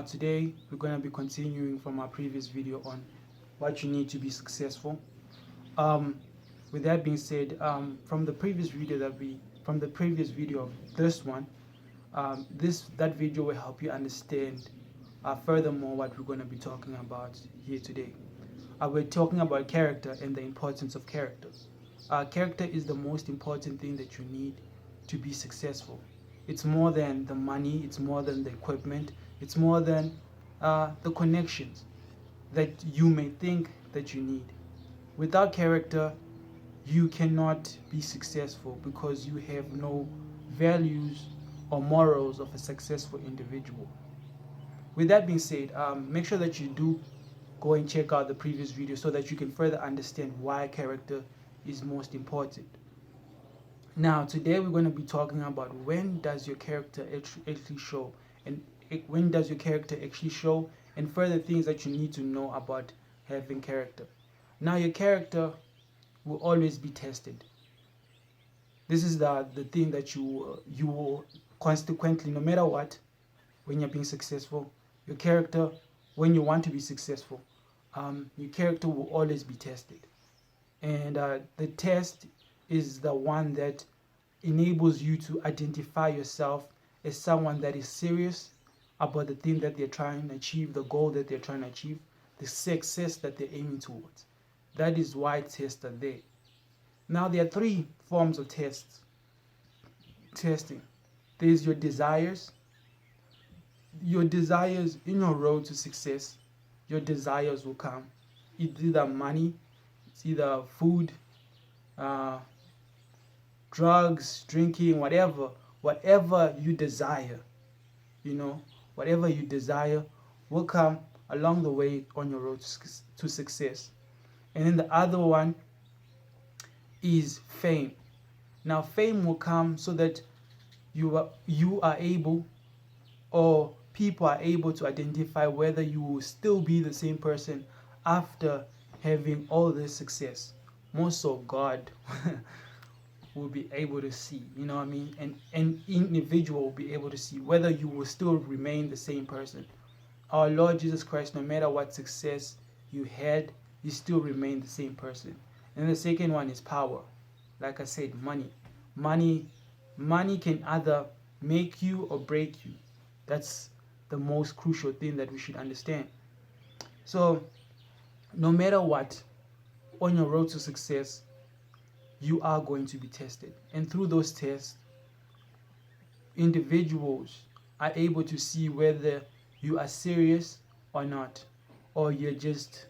Today we're going to be continuing from our previous video on what you need to be successful. Um, with that being said, from the previous video of this one, that video will help you understand furthermore what we're going to be talking about here today. We're talking about character and the importance of character. Character is the most important thing that you need to be successful. It's more than the money, it's more than the equipment, it's more than the connections that you may think that you need. Without character, you cannot be successful because you have no values or morals of a successful individual. With that being said, make sure that you do go and check out the previous video so that you can further understand why character is most important. Now, today we're going to be talking about when does your character actually show, and when does your character actually show, and further things that you need to know about having character. Now, your character will always be tested. This is the thing that you will consequently, no matter what, when you're being successful, your character, when you want to be successful, your character will always be tested. And the test is the one that enables you to identify yourself as someone that is serious about the thing that they're trying to achieve, the goal that they're trying to achieve, the success that they're aiming towards. That is why tests are there. Now, there are three forms of testing. There's your desires. Your desires in your road to success, your desires will come. It's either money, it's either food, drugs, drinking, whatever you desire, whatever you desire will come along the way on your road to success. And then the other one is fame. Now, fame will come so that you are able, or people are able to identify whether you will still be the same person after having all this success. More so, God will be able to see, and an individual will be able to see whether you will still remain the same person. Our Lord Jesus Christ, no matter what success you had, you still remain the same person. And the second one is power. Like I said, money. Money can either make you or break you. That's the most crucial thing that we should understand. So, no matter what, on your road to success, you are going to be tested. And through those tests, individuals are able to see whether you are serious or not, or you're just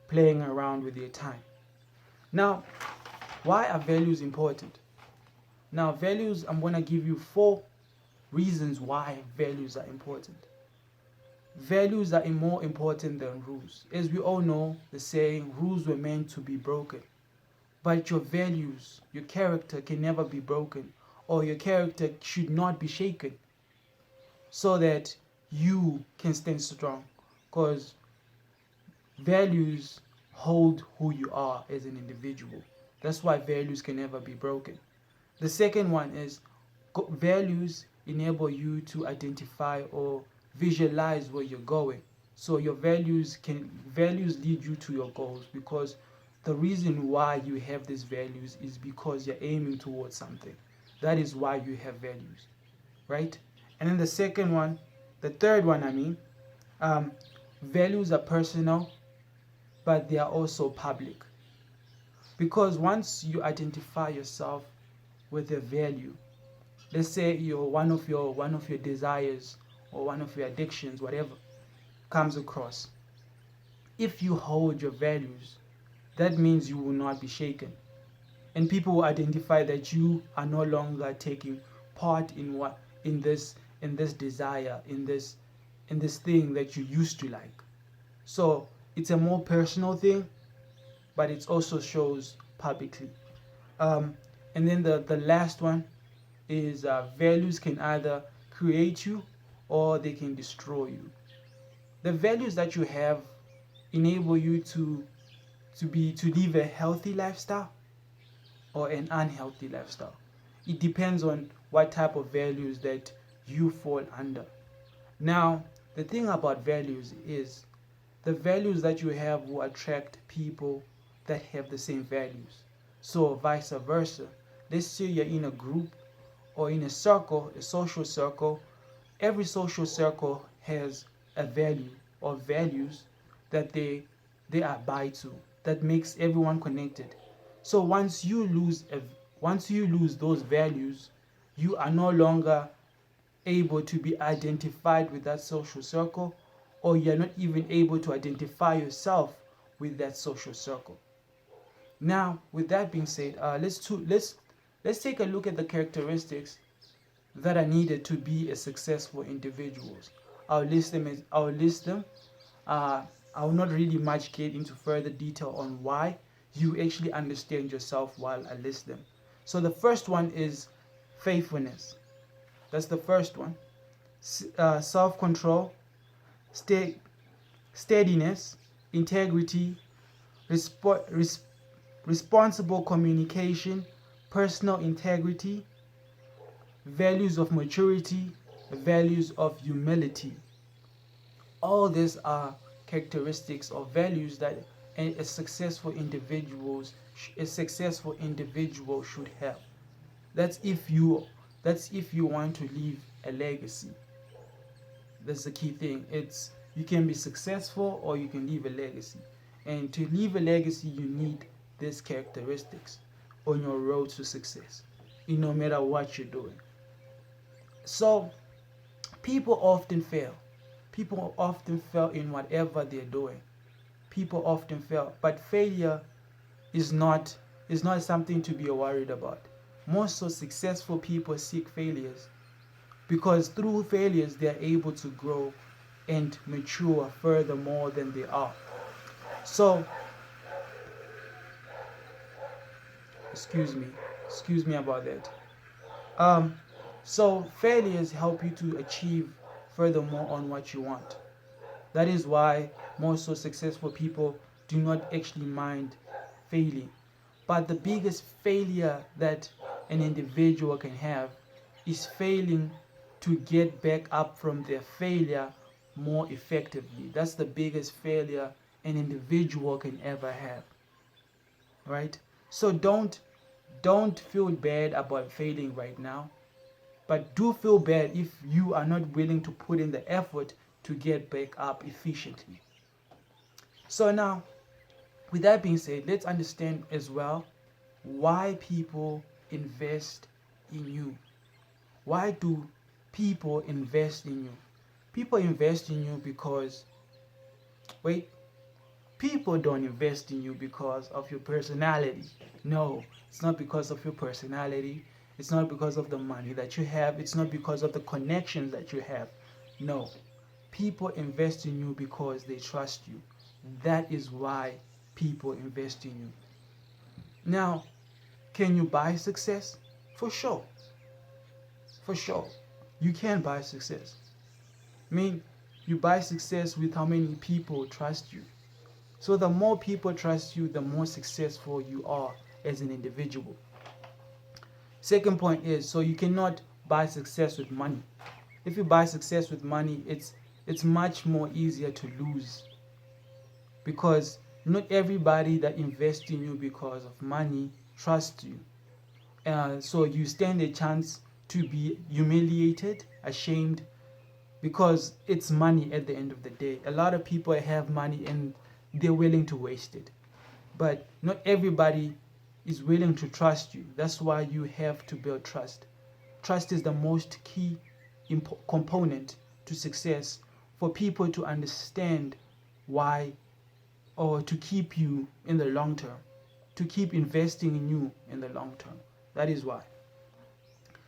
playing around with your time. Now, why are values important? Now, values, I'm going to give you 4 reasons why values are important. Values are more important than rules. As we all know, the saying, rules were meant to be broken. But your values, your character can never be broken, or your character should not be shaken, so that you can stand strong. Because values hold who you are as an individual. That's why values can never be broken. The second one is values enable you to identify or visualize where you're going. So your values lead you to your goals, because the reason why you have these values is because you're aiming towards something. That is why you have values, right? And then the third one, values are personal, but they are also public. Because once you identify yourself with a value, let's say one of your desires or one of your addictions, whatever, comes across. If you hold your values, that means you will not be shaken. And people will identify that you are no longer taking part in this desire, in this thing that you used to like. So it's a more personal thing, but it also shows publicly. And then the last one is values can either create you or they can destroy you. The values that you have enable you to live a healthy lifestyle or an unhealthy lifestyle. It depends on what type of values that you fall under. Now, the thing about values is the values that you have will attract people that have the same values. So vice versa. Let's say you're in a group or in a circle, a social circle. Every social circle has a value or values that they abide to, that makes everyone connected. So once you lose those values, you are no longer able to be identified with that social circle, or you're not even able to identify yourself with that social circle. Now, with that being said, let's take a look at the characteristics that are needed to be a successful individuals. I'll list them. Uh, I will not really much get into further detail on why. You actually understand yourself while I list them. So the first one is faithfulness. That's the first one. Self-control, steadiness, integrity, responsible communication, personal integrity, values of maturity, values of humility. All these are characteristics or values that a successful individual should have. That's if you want to leave a legacy. That's the key thing. It's you can be successful or you can leave a legacy. And to leave a legacy, you need these characteristics on your road to success, no matter what you're doing. So people often fail. People often fail in whatever they're doing. People often fail, but failure is not something to be worried about. Most so successful people seek failures because through failures they are able to grow and mature further more than they are. So, excuse me about that. So failures help you to achieve furthermore on what you want. That is why most so successful people do not actually mind failing. But the biggest failure that an individual can have is failing to get back up from their failure more effectively. That's the biggest failure an individual can ever have. Right? So don't feel bad about failing right now. But do feel bad if you are not willing to put in the effort to get back up efficiently. So now, with that being said, let's understand as well why people invest in you. Why do people invest in you? People invest in you because, people don't invest in you because of your personality. No, it's not because of your personality. It's not because of the money that you have. It's not because of the connections that you have. No, people invest in you because they trust you. That is why people invest in you. Now, can you buy success? For sure. For sure. You can buy success. I mean, you buy success with how many people trust you. So the more people trust you, the more successful you are as an individual. Second point is, so you cannot buy success with money. If you buy success with money, it's much more easier to lose, because not everybody that invests in you because of money trusts you. So you stand a chance to be humiliated, ashamed, because it's money at the end of the day. A lot of people have money and they're willing to waste it. But not everybody is willing to trust you. That's why you have to build trust. Trust is the most key component to success for people to understand why, or to keep you in the long term, to keep investing in you in the long term. That is why.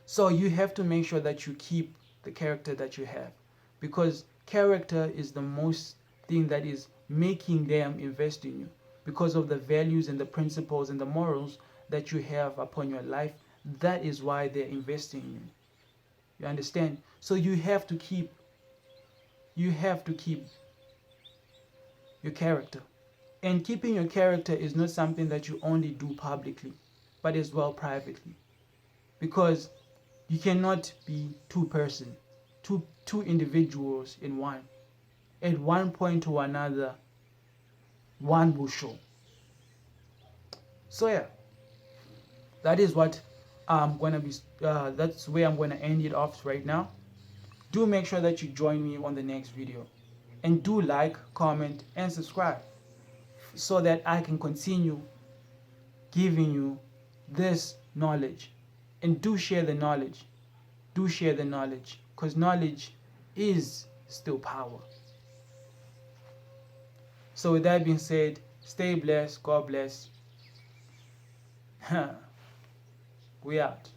So you have to make sure that you keep the character that you have, because character is the most thing that is making them invest in you, because of the values and the principles and the morals that you have upon your life. That is why they're investing in you. You understand? So you have to keep your character. And keeping your character is not something that you only do publicly, but as well privately. Because you cannot be two individuals in one. at one point or another, one will show. So yeah, that is what I'm gonna be. That's where I'm gonna end it off right now. Do make sure that you join me on the next video, and do like, comment, and subscribe so that I can continue giving you this knowledge. And do share the knowledge. Do share the knowledge, because knowledge is still power. So with that being said, stay blessed. God bless. We out.